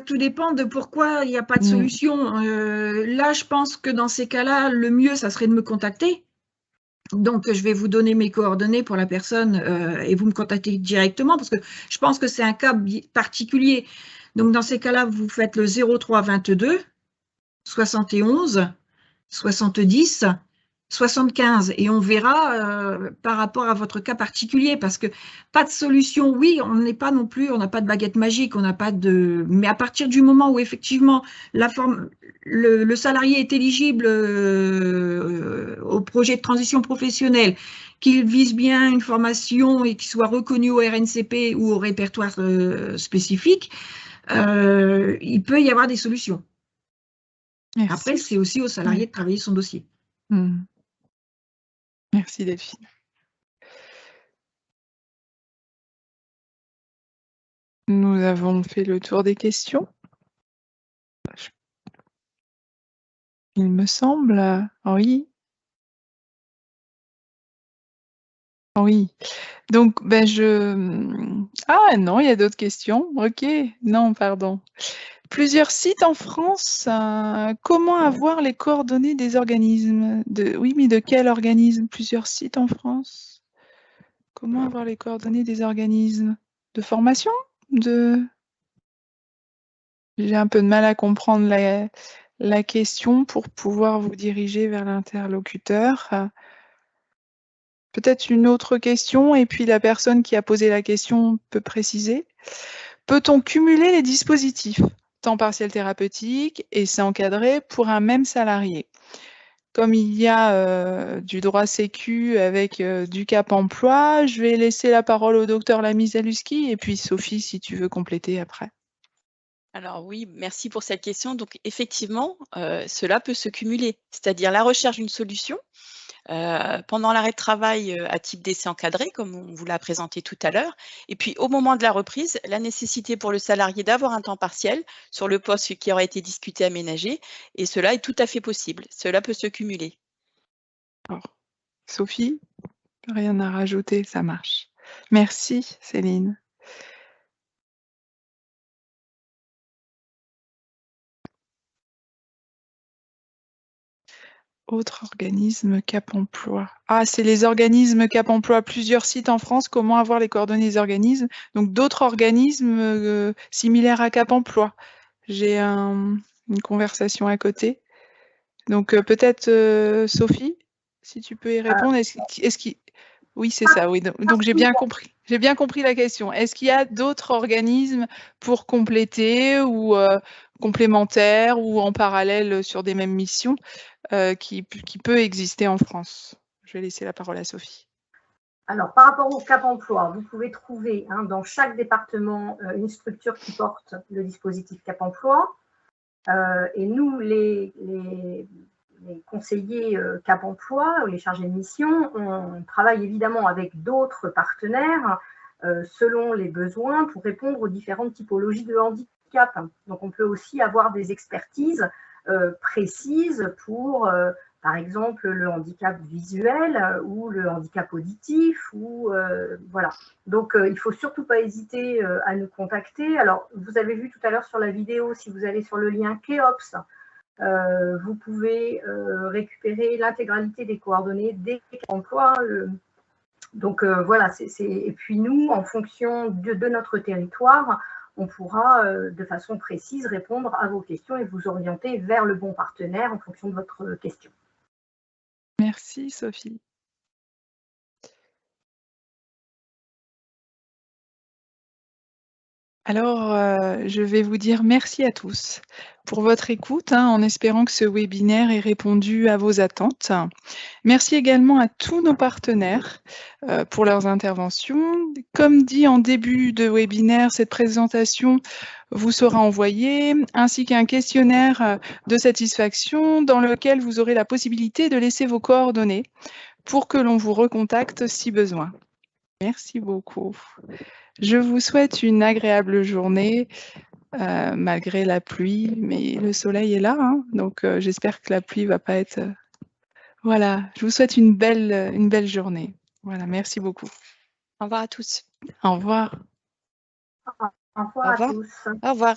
Tout dépend de pourquoi il n'y a pas de solution. Là, je pense que dans ces cas-là, le mieux, ça serait de me contacter. Donc, je vais vous donner mes coordonnées pour la personne et vous me contactez directement parce que je pense que c'est un cas particulier. Donc, dans ces cas-là, vous faites le 03 22 71 70 75 et on verra par rapport à votre cas particulier parce que pas de solution, oui, on n'est pas non plus, on n'a pas de baguette magique, on n'a pas de… Mais à partir du moment où effectivement le salarié est éligible au projet de transition professionnelle, qu'il vise bien une formation et qu'il soit reconnu au RNCP ou au répertoire spécifique, il peut y avoir des solutions. Merci. Après, c'est aussi au salarié de travailler son dossier. Merci Delphine. Nous avons fait le tour des questions. Il me semble, oui. Oui. Donc, ah non, il y a d'autres questions. Ok, non, pardon. Plusieurs sites en France. Comment avoir les coordonnées des organismes? Oui, mais de quel organisme? Plusieurs sites en France. Comment avoir les coordonnées des organismes? De formation? J'ai un peu de mal à comprendre la question pour pouvoir vous diriger vers l'interlocuteur. Peut-être une autre question, et puis la personne qui a posé la question peut préciser. Peut-on cumuler les dispositifs? Temps partiel thérapeutique et c'est encadré pour un même salarié. Comme il y a du droit sécu avec du Cap Emploi, je vais laisser la parole au docteur Lamy-Zaluski et puis Sophie, si tu veux compléter après. Alors oui, merci pour cette question. Donc effectivement, cela peut se cumuler, c'est-à-dire la recherche d'une solution pendant l'arrêt de travail à type d'essai encadré, comme on vous l'a présenté tout à l'heure, et puis au moment de la reprise, la nécessité pour le salarié d'avoir un temps partiel sur le poste qui aurait été discuté, aménagé, et cela est tout à fait possible. Cela peut se cumuler. Alors, Sophie, rien à rajouter, ça marche. Merci Céline. Autre organisme Cap Emploi. Ah, c'est les organismes Cap Emploi, plusieurs sites en France. Comment avoir les coordonnées des organismes? Donc d'autres organismes similaires à Cap Emploi. J'ai une conversation à côté. Donc peut-être Sophie, si tu peux y répondre. Oui, c'est ça. Oui. Donc j'ai bien compris. J'ai bien compris la question. Est-ce qu'il y a d'autres organismes pour compléter ou complémentaires ou en parallèle sur des mêmes missions qui peut exister en France? Je vais laisser la parole à Sophie. Alors, par rapport au Cap Emploi, vous pouvez trouver dans chaque département une structure qui porte le dispositif Cap Emploi. Et nous, les conseillers Cap Emploi, ou les chargés de mission, on travaille évidemment avec d'autres partenaires selon les besoins pour répondre aux différentes typologies de handicap. Donc, on peut aussi avoir des expertises précises pour, par exemple, le handicap visuel ou le handicap auditif. Voilà. Donc, il ne faut surtout pas hésiter à nous contacter. Alors, vous avez vu tout à l'heure sur la vidéo, si vous allez sur le lien KEOPS, vous pouvez récupérer l'intégralité des coordonnées des emplois. Donc, voilà. Et puis, nous, en fonction de notre territoire, on pourra de façon précise répondre à vos questions et vous orienter vers le bon partenaire en fonction de votre question. Merci Sophie. Alors, je vais vous dire merci à tous pour votre écoute, en espérant que ce webinaire ait répondu à vos attentes. Merci également à tous nos partenaires pour leurs interventions. Comme dit en début de webinaire, cette présentation vous sera envoyée, ainsi qu'un questionnaire de satisfaction dans lequel vous aurez la possibilité de laisser vos coordonnées pour que l'on vous recontacte si besoin. Merci beaucoup. Je vous souhaite une agréable journée, malgré la pluie, mais le soleil est là, donc j'espère que la pluie ne va pas être... Voilà, je vous souhaite une belle journée. Voilà, merci beaucoup. Au revoir à tous. Au revoir. Au revoir à tous. Au revoir.